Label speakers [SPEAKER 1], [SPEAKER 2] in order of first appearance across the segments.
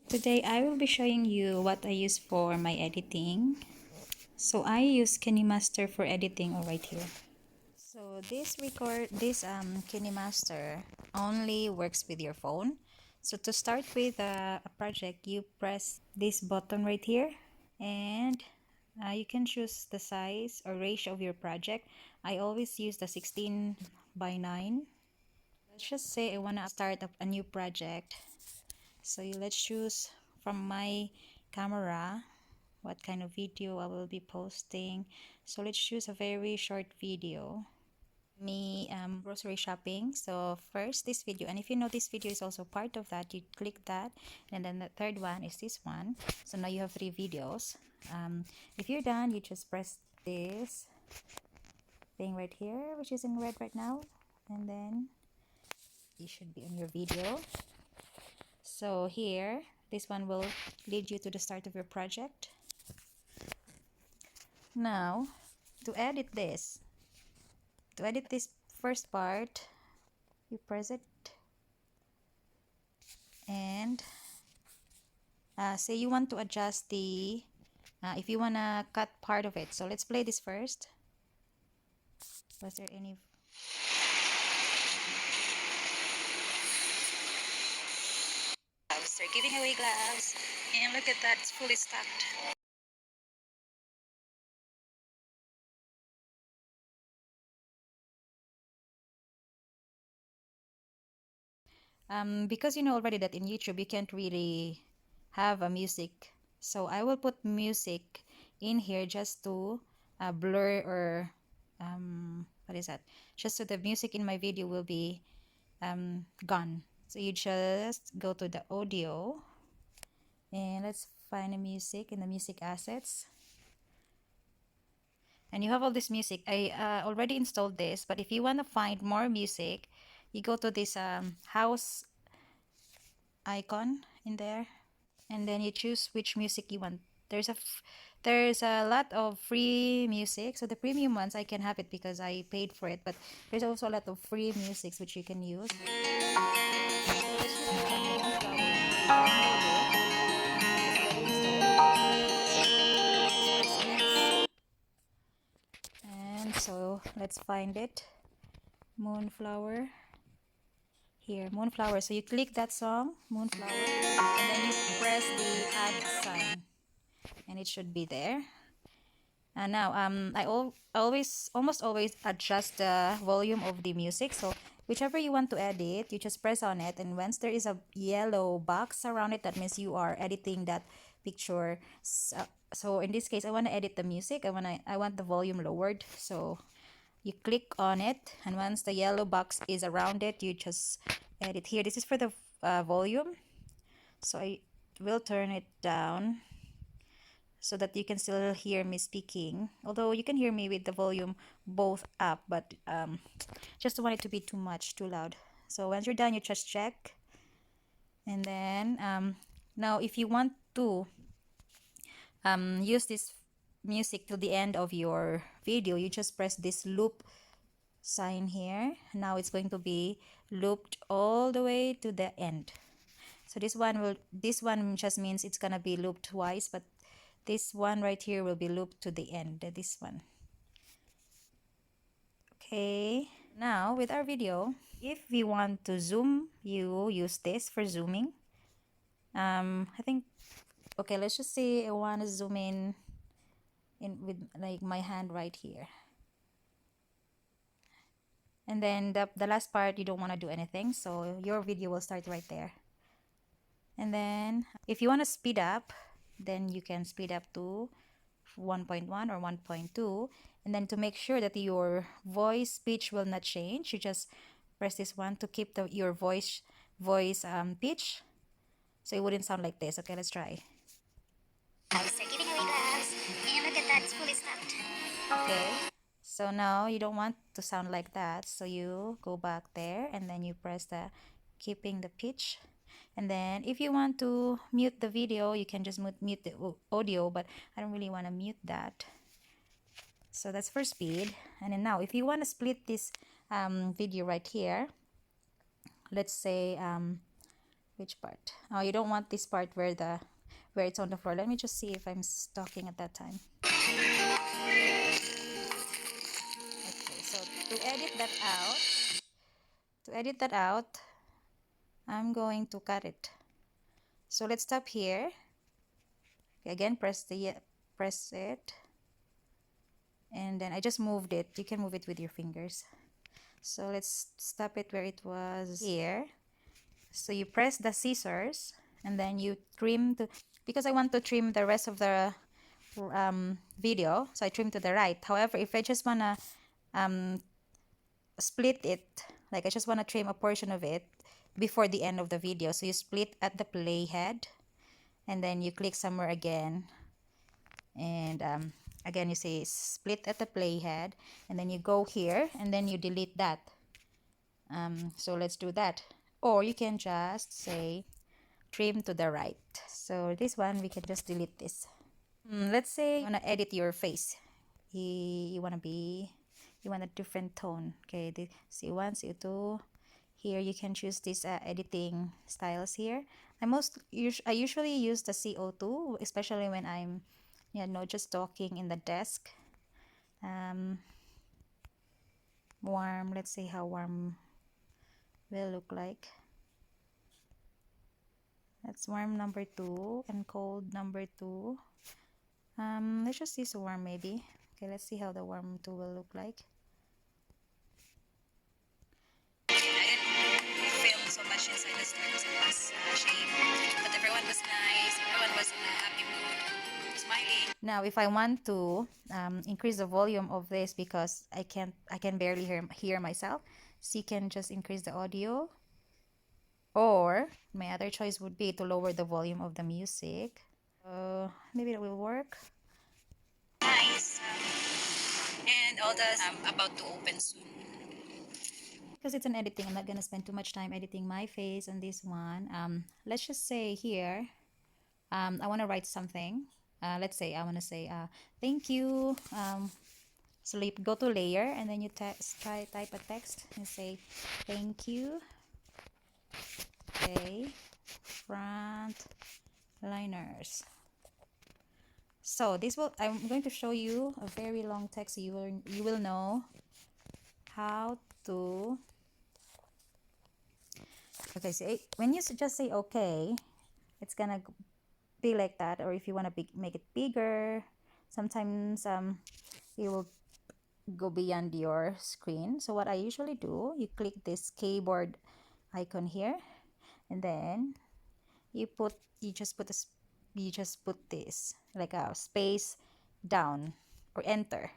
[SPEAKER 1] Today I will be showing you what I use for my editing. So I use Kinemaster for editing right here. So this Kinemaster only works with your phone. So to start with a project, you press this button right here, and you can choose the size or ratio of your project. I always use the 16 by 9. Let's just say I want to start up a new project. So let's choose from my camera what kind of video I will be posting. So let's choose a very short video. Me grocery shopping. So first this video, and if you know this video is also part of that, you click that, and then the third one is this one. So now you have 3 videos. If you're done, you just press this thing right here, which is in red right now, and then you should be on your video. So here, this one will lead you to the start of your project. Now, to edit this first part, you press it, and say you want to adjust the, if you want to cut part of it. So let's play this first. Was there any? They're giving away gloves, and look at that, it's fully stocked. Because you know already that in YouTube you can't really have a music, so I will put music in here just to blur or what is that? Just so the music in my video will be gone. So you just go to the audio, and let's find the music in the music assets. And you have all this music. I already installed this, but if you want to find more music, you go to this house icon in there, and then you choose which music you want. There's a lot of free music, so the premium ones I can have it because I paid for it, but there's also a lot of free musics which you can use. And so let's find it. Moonflower. Here, Moonflower. So you click that song, Moonflower, and then you press the add sign, and it should be there. And now almost always adjust the volume of the music. So whichever you want to edit, you just press on it, and once there is a yellow box around it, that means you are editing that picture. So in this case, I want to edit the music. I want the volume lowered. So you click on it, and once the yellow box is around it, you just edit here. This is for the volume, so I will turn it down so that you can still hear me speaking, although you can hear me with the volume both up, but just don't want it to be too loud. So once you're done, you just check, and then now if you want to use this music till the end of your video, you just press this loop sign here. Now it's going to be looped all the way to the end. So this one just means it's gonna be looped twice, but this one right here will be looped to the end, this one. Okay, now with our video, if we want to zoom, you use this for zooming. I think, okay, let's just say I want to zoom in with like my hand right here, and then the last part you don't want to do anything, so your video will start right there. And then if you want to speed up, then you can speed up to 1.1 or 1.2, and then to make sure that your voice pitch will not change, you just press this one to keep your voice pitch, so it wouldn't sound like this. Okay, let's try. They're giving away gloves, and look at that, it's fully stocked. Okay, so now you don't want to sound like that, so you go back there, and then you press the keeping the pitch. And then if you want to mute the video, you can just mute the audio, but I don't really want to mute that. So that's for speed. And then now if you want to split this video right here, let's say Which part? Oh, you don't want this part where it's on the floor. Let me just see if I'm talking at that time. Okay, so to edit that out, I'm going to cut it. So let's stop here. Okay, again, press it, and then I just moved it. You can move it with your fingers. So let's stop it where it was here. So you press the scissors, and then you trim because I want to trim the rest of the video, so I trim to the right. However, if I just wanna split it, like I just wanna trim a portion of it before the end of the video, so you split at the playhead, and then you click somewhere again, and again you say split at the playhead, and then you go here, and then you delete that. So let's do that. Or you can just say trim to the right. So this one, we can just delete this. Let's say you want to edit your face. You want a different tone. Okay, the C1, C2. Here you can choose these editing styles here. I usually use the CO2, especially when I'm just talking in the desk. Warm, let's see how warm will look like. That's warm number 2 and cold number 2. Let's just use warm maybe. Okay, let's see how the warm 2 will look like. Filmed so much inside the store because it was shade, but everyone was nice, everyone was in a happy mood, smiling. Now if I want to increase the volume of this, because I can barely hear myself, so you can just increase the audio, or my other choice would be to lower the volume of the music. Maybe that will work. Nice. And all the about to open soon. Because it's an editing, I'm not gonna spend too much time editing my face on this one. Let's just say here, I want to write something. Let's say I want to say thank you. So you go to layer, and then you type a text and say thank you. Okay, front liners. So I'm going to show you a very long text, so you will know how to. Okay, so when you just say okay, it's gonna be like that. Or if you want to make it bigger, sometimes it will go beyond your screen. So what I usually do, you click this keyboard icon here, and then you just put this like a space down or enter.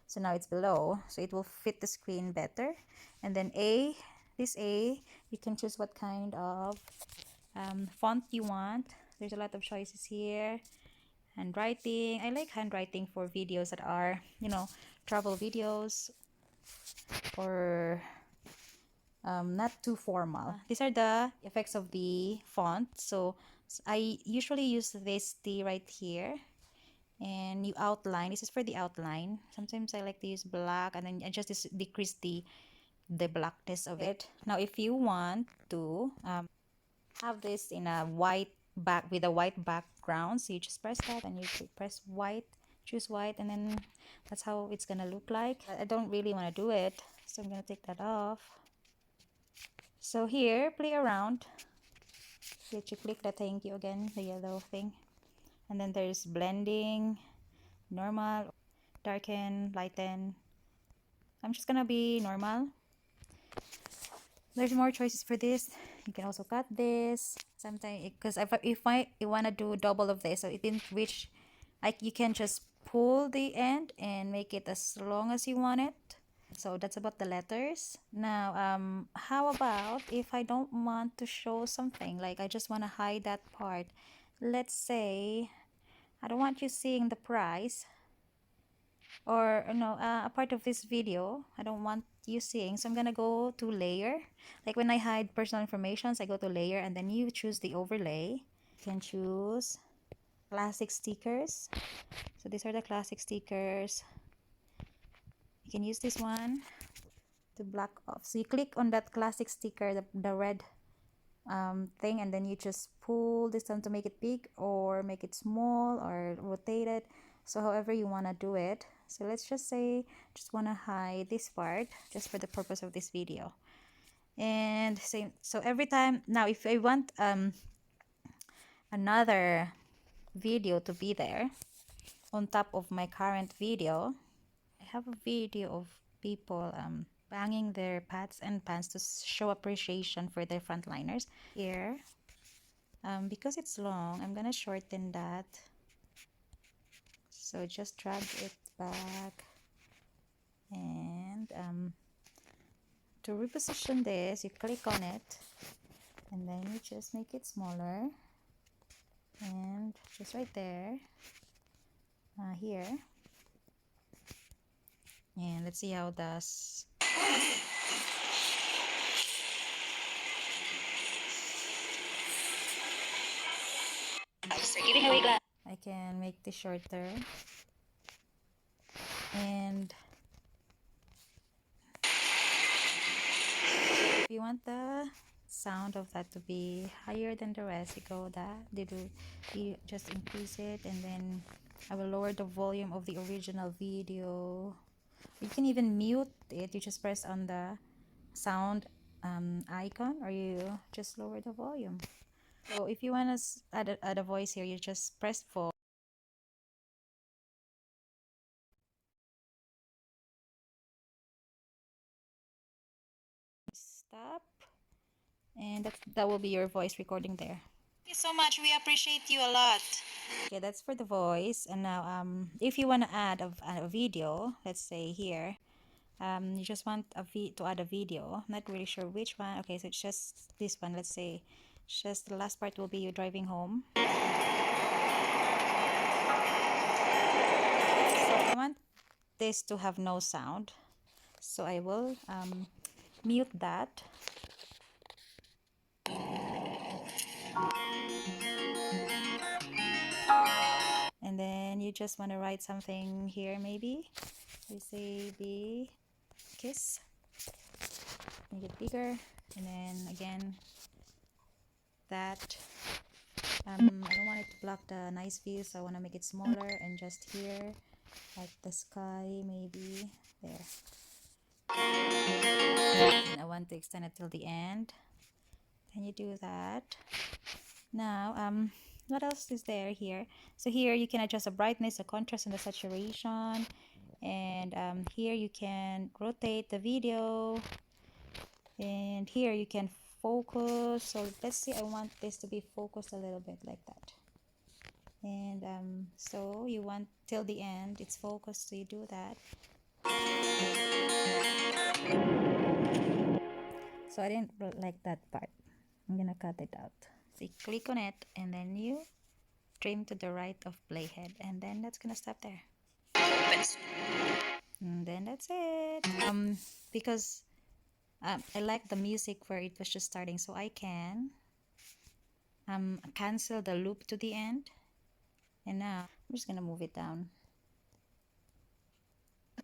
[SPEAKER 1] So now it's below, so it will fit the screen better. And then this A, you can choose what kind of font you want. There's a lot of choices here. Handwriting, I like handwriting for videos that are travel videos, or not too formal. These are the effects of the font. So I usually use this T right here, and you outline. This is for the outline. Sometimes I like to use black, and then I just decrease the blackness of it. Now if you want to have this in a white with a white background, so you just press that, and you press white, choose white, and then that's how it's gonna look like. I don't really want to do it, so I'm gonna take that off. So here, play around. You click the thank you again, the yellow thing, and then there's blending, normal, darken, lighten. I'm just gonna be normal. There's more choices for this. You can also cut this. Sometimes, because if I want to do double of this, so it didn't reach, you can just pull the end and make it as long as you want it. So that's about the letters. Now how about if I don't want to show something, like I just want to hide that part. Let's say I don't want you seeing the price, or a part of this video I don't want you seeing, so I'm gonna go to layer. Like when I hide personal information, I go to layer, and then you choose the overlay. You can choose classic stickers. So these are the classic stickers. You can use this one to block off. So you click on that classic sticker, the red thing, and then you just pull this down to make it big or make it small or rotate it, so however you want to do it. So let's just say just want to hide this part just for the purpose of this video. And same, so every time now if I want another video to be there on top of my current video, I have a video of people banging their pots and pans to show appreciation for their frontliners. Here, because it's long, I'm gonna shorten that. So just drag it back, and to reposition this, you click on it, and then you just make it smaller, and just right there, here, and let's see how does. I can make this shorter, and if you want the sound of that to be higher than the rest, you just increase it, and then I will lower the volume of the original video. You can even mute it. You just press on the sound icon, or you just lower the volume. So if you want to add a voice here, you just press voice, stop, and that will be your voice recording there. Thank you so much. We appreciate you a lot. Okay, that's for the voice. And now if you want to add a video, let's say here, you just want to add a video, not really sure which one. Okay, so it's just this one. Let's say just the last part will be you driving home. So I want this to have no sound, so I will mute that. And then you just want to write something here, maybe we say be kiss, make it bigger, and then again that I don't want it to block the nice view, so I want to make it smaller, and just here like the sky, maybe there, and I want to extend it till the end. Then you do that. Now what else is there here? So here you can adjust the brightness, the contrast, and the saturation, and here you can rotate the video, and here you can focus. So let's see, I want this to be focused a little bit like that, and so you want till the end it's focused, so you do that. So I didn't like that part. I'm gonna cut it out. So you click on it, and then you trim to the right of playhead, and then that's gonna stop there. And then that's it. Because I like the music where it was just starting, so I can cancel the loop to the end. And now I'm just gonna move it down.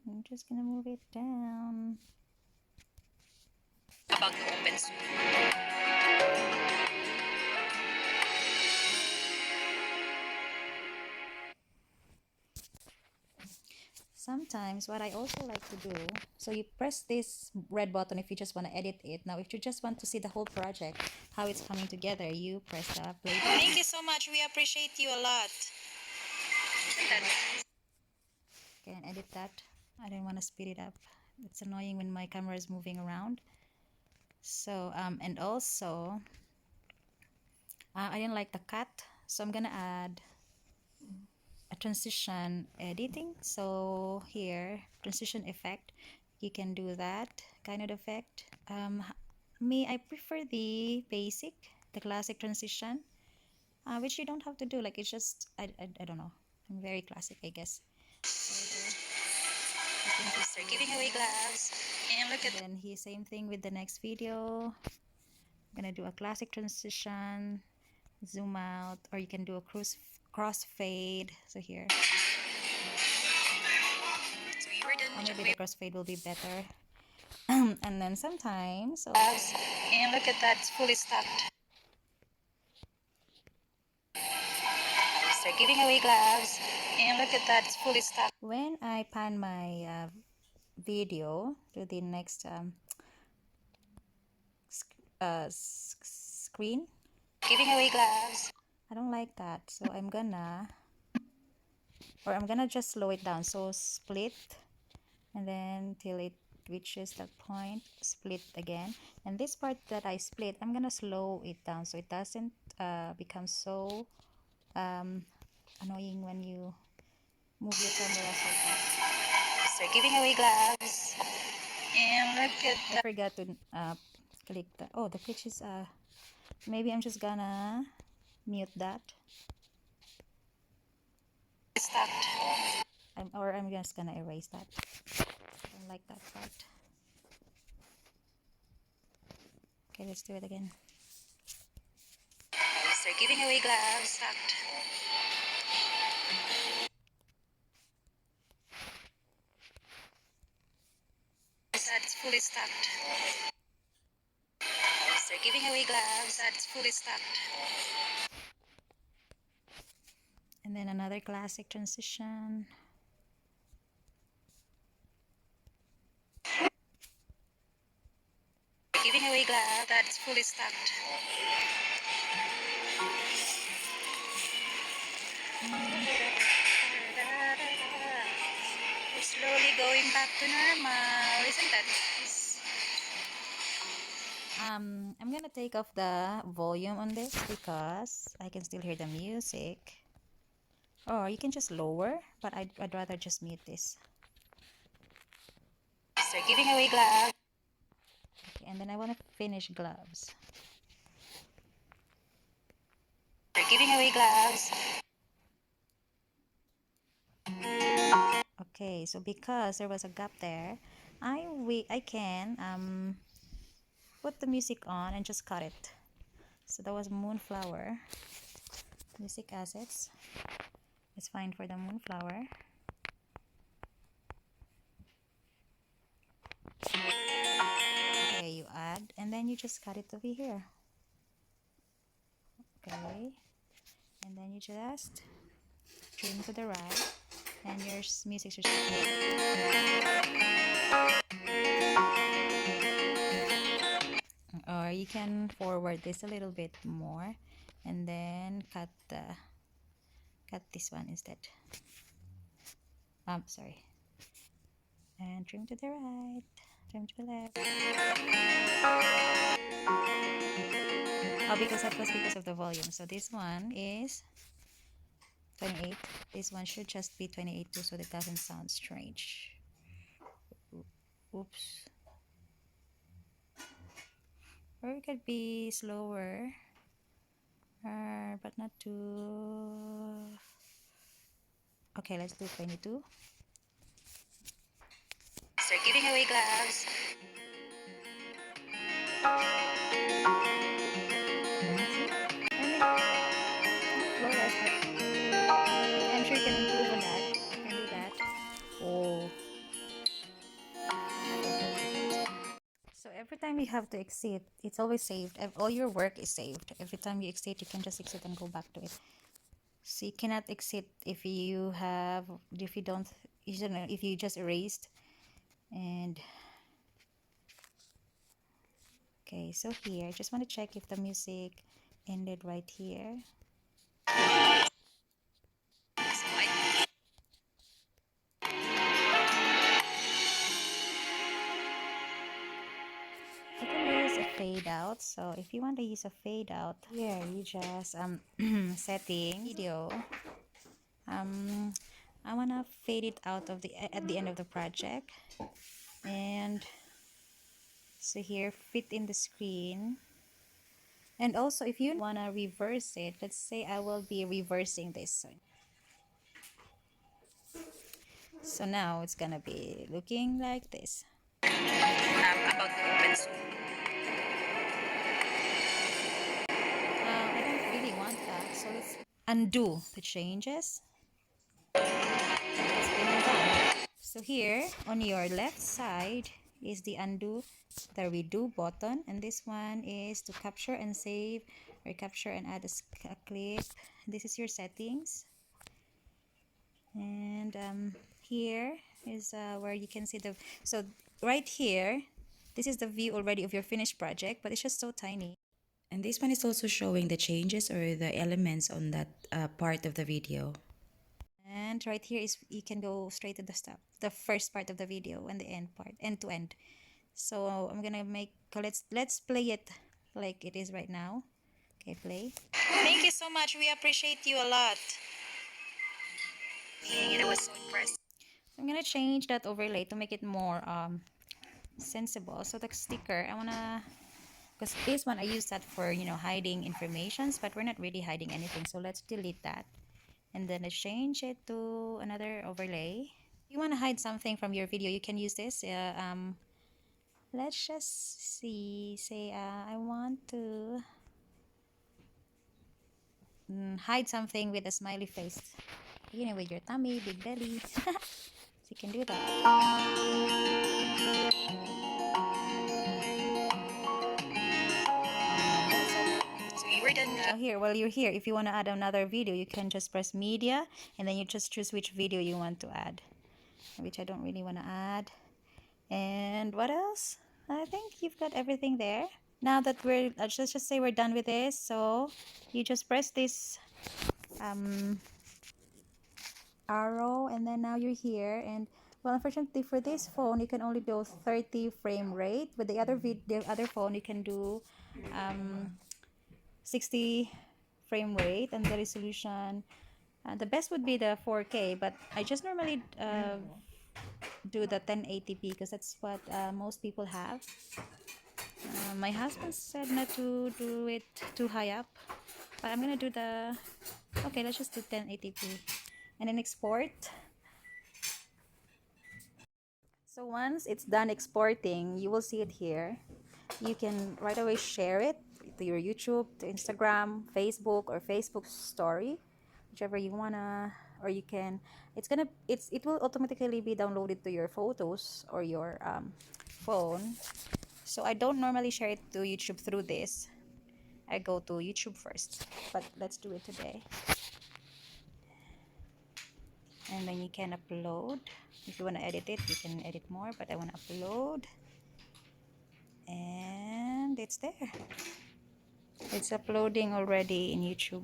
[SPEAKER 1] I'm just gonna move it down. About to open soon. Sometimes what I also like to do, so you press this red button if you just want to edit it. Now if you just want to see the whole project, how it's coming together, you press the play button. Thank you so much. We appreciate you a lot. Okay, and edit that. I didn't want to speed it up. It's annoying when my camera is moving around. So and also I didn't like the cut, so I'm gonna add a transition editing. So here, transition effect, you can do that kind of effect. I prefer the basic, the classic transition, which you don't have to do, like it's just I don't know, I'm very classic, I guess. They're giving away gloves, and look at then he same thing with the next video. I'm gonna do a classic transition, zoom out, or you can do a crossfade. So here, or maybe the crossfade will be better. And then sometimes, so and look at that, it's fully stocked. Start giving away gloves. And look at that, it's fully stocked. When I pan my video to the next screen, giving away gloves, I don't like that, so I'm gonna just slow it down. So split, and then till it reaches that point, split again. And this part that I split, I'm gonna slow it down so it doesn't become so annoying when you move your camera so fast. So giving away gloves. And look at that. I forgot to click that. Oh, the pitch is maybe I'm just gonna mute that. Stopped. I'm just gonna erase that. I don't like that part. Okay, let's do it again. So giving away gloves. Stopped. That's fully stocked. So giving away gloves. That's fully stocked. And then another classic transition. Giving away gloves. That's fully stocked. We're slowly going back to normal, isn't that nice? I'm gonna take off the volume on this because I can still hear the music. Or you can just lower, but I'd rather just mute this. So giving away gloves. Okay, and then I want to finish gloves. So giving away gloves. Okay, so because there was a gap there, I can put the music on and just cut it. So that was Moonflower. Music assets. Let's find for the Moonflower. Okay, you add and then you just cut it over here. Okay, and then you just trim to the right, and your music should or you can forward this a little bit more and then cut this one instead. Sorry. And trim to the right, trim to the left. Oh, because that was because of the volume. So this one is 28. This one should just be 28 too, so that doesn't sound strange. Oops. Or it could be slower, but not too. Okay, let's do 22. So giving away gloves. I'm sure you can improve on that. You can do that. Oh. So every time you have to exit, it's always saved. All your work is saved. Every time you exit, you can just exit and go back to it. So you cannot exit if you don't, if you just erased. And okay, so here, I just want to check if the music ended right here. You can use a fade out. So if you want to use a fade out, here you just setting video. I wanna fade it out of at the end of the project, and so here fit in the screen. And also if you wanna reverse it, let's say I will be reversing this. So now it's gonna be looking like this. About to open soon. I don't really want that, so let's undo the changes. So here on your left side is the undo, the redo button, and this one is to capture and save or capture and add a clip. This is your settings, and here is where you can see the, so right here, this is the view already of your finished project, but it's just so tiny.
[SPEAKER 2] And this one is also showing the changes or the elements on that part of the video.
[SPEAKER 1] And right here is, you can go straight to the step, the first part of the video and the end part, end to end. So I'm gonna make, let's play it like it is right now. Okay, play. Thank you so much. We appreciate you a lot. And I was so impressed. I'm gonna change that overlay to make it more sensible. So the sticker, I wanna, because this one I use that for, you know, hiding informations, but we're not really hiding anything. So let's delete that, and then I change it to another overlay. If you want to hide something from your video, you can use this. Let's just see, say I want to hide something with a smiley face, you know, with your tummy, big belly. So you can do that. So we're done now. Here, while you're here, if you want to add another video, you can just press media, and then you just choose which video you want to add, which I don't really want to add. And what else? I think you've got everything there. Now that we're, let's just say we're done with this, so you just press this arrow, and then now you're here. And well, unfortunately for this phone, you can only do 30 frame rate. With the other phone, you can do 60 frame rate, and the resolution, the best would be the 4K, but I just normally do the 1080p because that's what most people have. My husband said not to do it too high up, but I'm gonna do the, okay, let's just do 1080p and then export. So once it's done exporting, you will see it here. You can right away share it to your YouTube, to Instagram, Facebook, or Facebook story, whichever you wanna. Or you can, it will automatically be downloaded to your photos or your phone. So I don't normally share it to YouTube through this. I go to YouTube first, but let's do it today. And then you can upload. If you want to edit it, you can edit more, but I want to upload. And it's there. It's uploading already in YouTube.